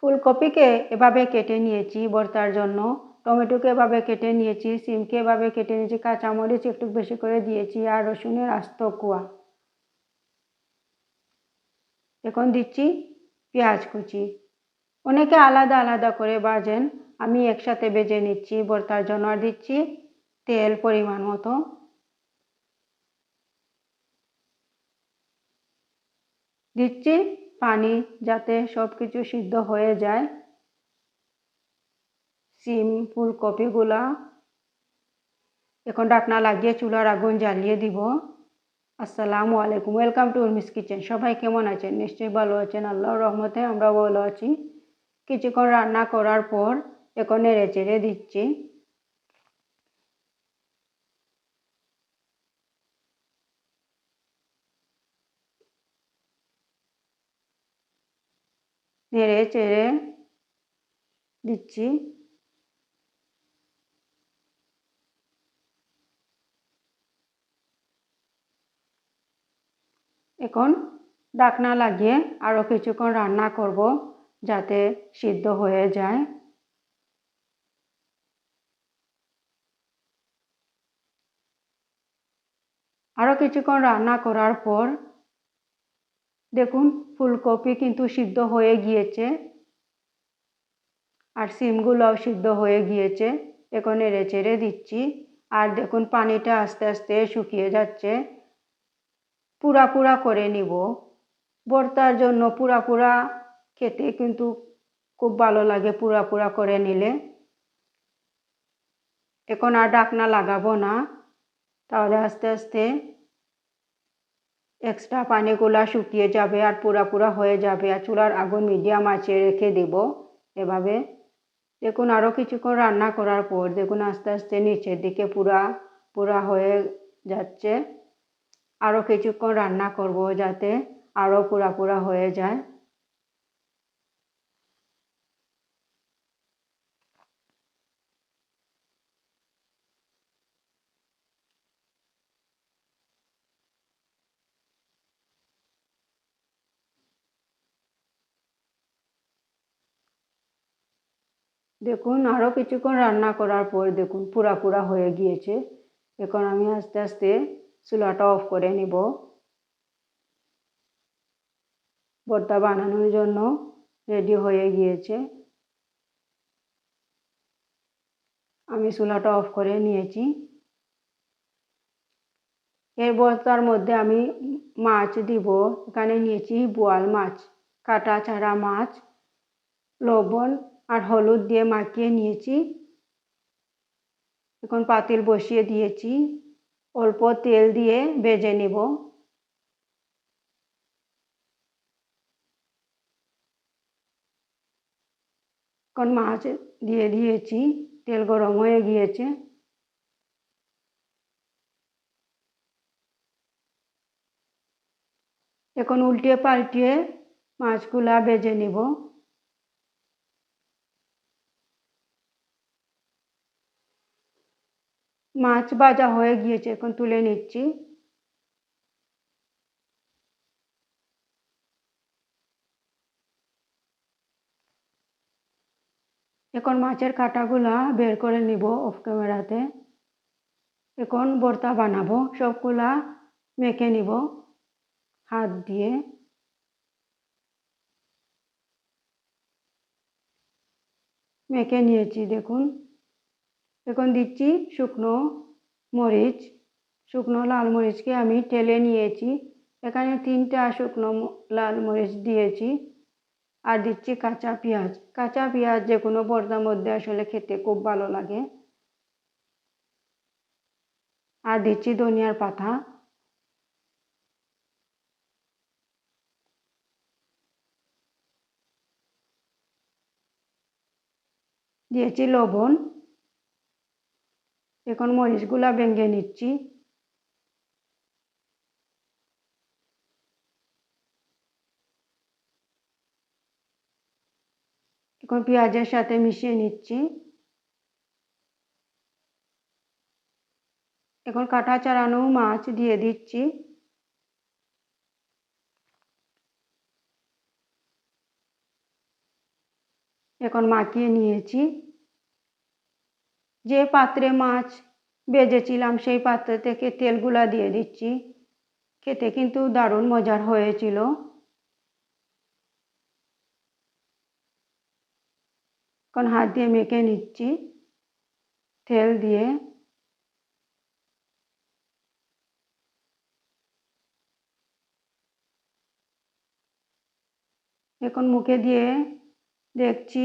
ফুলকপিকে এভাবে কেটে নিয়েছি ভর্তার জন্য, টমেটোকে এভাবে কেটে নিয়েছি, সিমকে এভাবে কেটে নিয়েছি, কাঁচামরিচ একটু বেশি করে দিয়েছি আর রসুনের আস্ত কোয়া। এখন দিচ্ছি পেঁয়াজ কুচি। অনেকে আলাদা আলাদা করে ভাজেন, আমি একসাথে ভেজে নিচ্ছি ভর্তার জন্য। আর দিচ্ছি তেল পরিমাণ মতো। দিচ্ছি পানি যাতে সব কিছু সিদ্ধ হয়ে যায়। সিম ফুলকপিগুলা এখন ঢাকনা লাগিয়ে চুলার আগুন জ্বালিয়ে দিব। আসসালামু আলাইকুম, ওয়েলকাম টু উর্মিস কিচেন। সবাই কেমন আছেন? নিশ্চয়ই ভালো আছেন। আল্লাহর রহমতে আমরা ভালো আছি। কিছুক্ষণ রান্না করার পর এখন নেড়ে চেড়ে দিচ্ছি। নেড়ে চেড়ে দিচ্ছি। এখন ঢাকনা লাগিয়ে আরও কিছুক্ষণ রান্না করব যাতে সিদ্ধ হয়ে যায়। আরও কিছুক্ষণ রান্না করার পর দেখুন ফুলকপি কিন্তু সিদ্ধ হয়ে গিয়েছে আর সিমগুলোও সিদ্ধ হয়ে গিয়েছে। এখন নেড়ে চেড়ে দিচ্ছি। আর দেখুন পানিটা আস্তে আস্তে শুকিয়ে যাচ্ছে। পুরা পুরা করে নিব। ভর্তার জন্য পুরা পুরা খেতে কিন্তু খুব ভালো লাগে পুরা পুরা করে নিলে। এখন আর ঢাকনা লাগাবো না, তাহলে আস্তে আস্তে এক্সট্রা পানিগুলা শুকিয়ে যাবে আর পুরা পুরা হয়ে যাবে। আর চুলার আগুন মিডিয়াম আঁচে রেখে দেব এভাবে। দেখুন আরও কিছুক্ষণ রান্না করার পর দেখুন আস্তে আস্তে নিচের দিকে পুরা পুরা হয়ে যাচ্ছে। আরও কিছুক্ষণ রান্না করব যাতে আরও পুরা পুরা হয়ে যায়। দেখুন আরও কিছুক্ষণ রান্না করার পর দেখুন পুরা পুরা হয়ে গিয়েছে। এখন আমি আস্তে আস্তে চুলাটা অফ করে নিব। ভর্তা বানানোর জন্য রেডি হয়ে গিয়েছে। আমি চুলাটা অফ করে নিয়েছি। এর ভর্তার মধ্যে আমি মাছ দিব। এখানে নিয়েছি বোয়াল মাছ, কাটা ছাড়া মাছ, লবণ আর হলুদ দিয়ে মাখিয়ে নিয়েছি। এখন পাতিল বসিয়ে দিয়েছি, অল্প তেল দিয়ে ভেজে নেব। এখন মাছ দিয়ে দিয়েছি, তেল গরম হয়ে গিয়েছে। এখন উল্টিয়ে পাল্টিয়ে মাছগুলা ভেজে নেব। মাছ ভাজা হয়ে গিয়েছে, এখন তুলে নিচ্ছি। এখন মাছের কাঁটাগুলা বের করে নিব অফ ক্যামেরাতে। এখন ভর্তা বানাবো, সবগুলা মেখে নিব হাত দিয়ে। মেখে নিয়েছি দেখুন। এখন দিচ্ছি শুকনো মরিচ। শুকনো লাল মরিচকে আমি টেলে নিয়েছি। এখানে 3টা শুকনো লাল মরিচ দিয়েছি। আর দিচ্ছি কাঁচা পেঁয়াজ। কাঁচা পেঁয়াজ যে কোনো ভর্তার মধ্যে আসলে খেতে খুব ভালো লাগে। আর দিচ্ছি ধনিয়ার পাতা। দিয়েছি লবণ। এখন মরিচগুলা ভেঙে নিচ্ছি। এখন পেঁয়াজের সাথে মিশিয়ে নিচ্ছি। এখন কাটা ছাড়ানো মাছ দিয়ে দিচ্ছি। এখন মাখিয়ে নিয়েছি। যে পাত্রে মাছ ভেজেছিলাম সেই পাত্র থেকে তেলগুলা দিয়ে দিচ্ছি। খেতে কিন্তু দারুণ মজার হয়েছিল। এখন হাত দিয়ে মেখে নিচ্ছি তেল দিয়ে। এখন মুখে দিয়ে দেখছি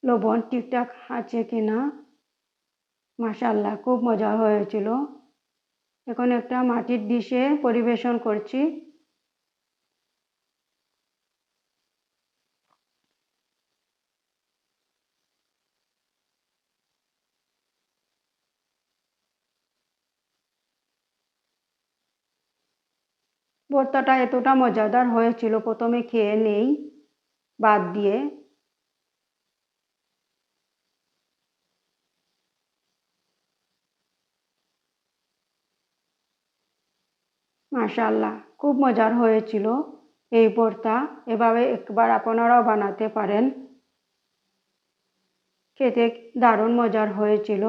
লবণ ঠিকঠাক আছে কিনা। মাশাআল্লাহ, খুব মজা হয়েছিল। এখন একটা মাটির ডিশে পরিবেশন করছি। ভর্তাটা এতটা মজাদার হয়েছিল, প্রথমে খেয়ে নেই বাদ দিয়ে। মাশাআল্লাহ, খুব মজার হয়েছিল এই ভর্তা। এভাবে একবার আপনারাও বানাতে পারেন। খেতে দারুণ মজার হয়েছিল।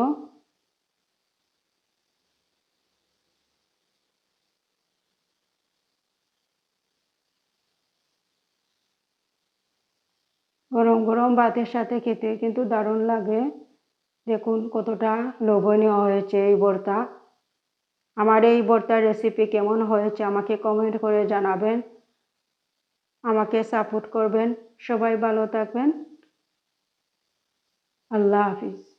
গরম গরম ভাতের সাথে খেতে কিন্তু দারুণ লাগে। দেখুন কতটা লোভনীয় হয়েছে এই ভর্তা। আমার এই ভর্তার রেসিপি কেমন হয়েছে আমাকে কমেন্ট করে জানাবেন। আমাকে সাপোর্ট করবেন। সবাই ভালো থাকবেন। আল্লাহ হাফিজ।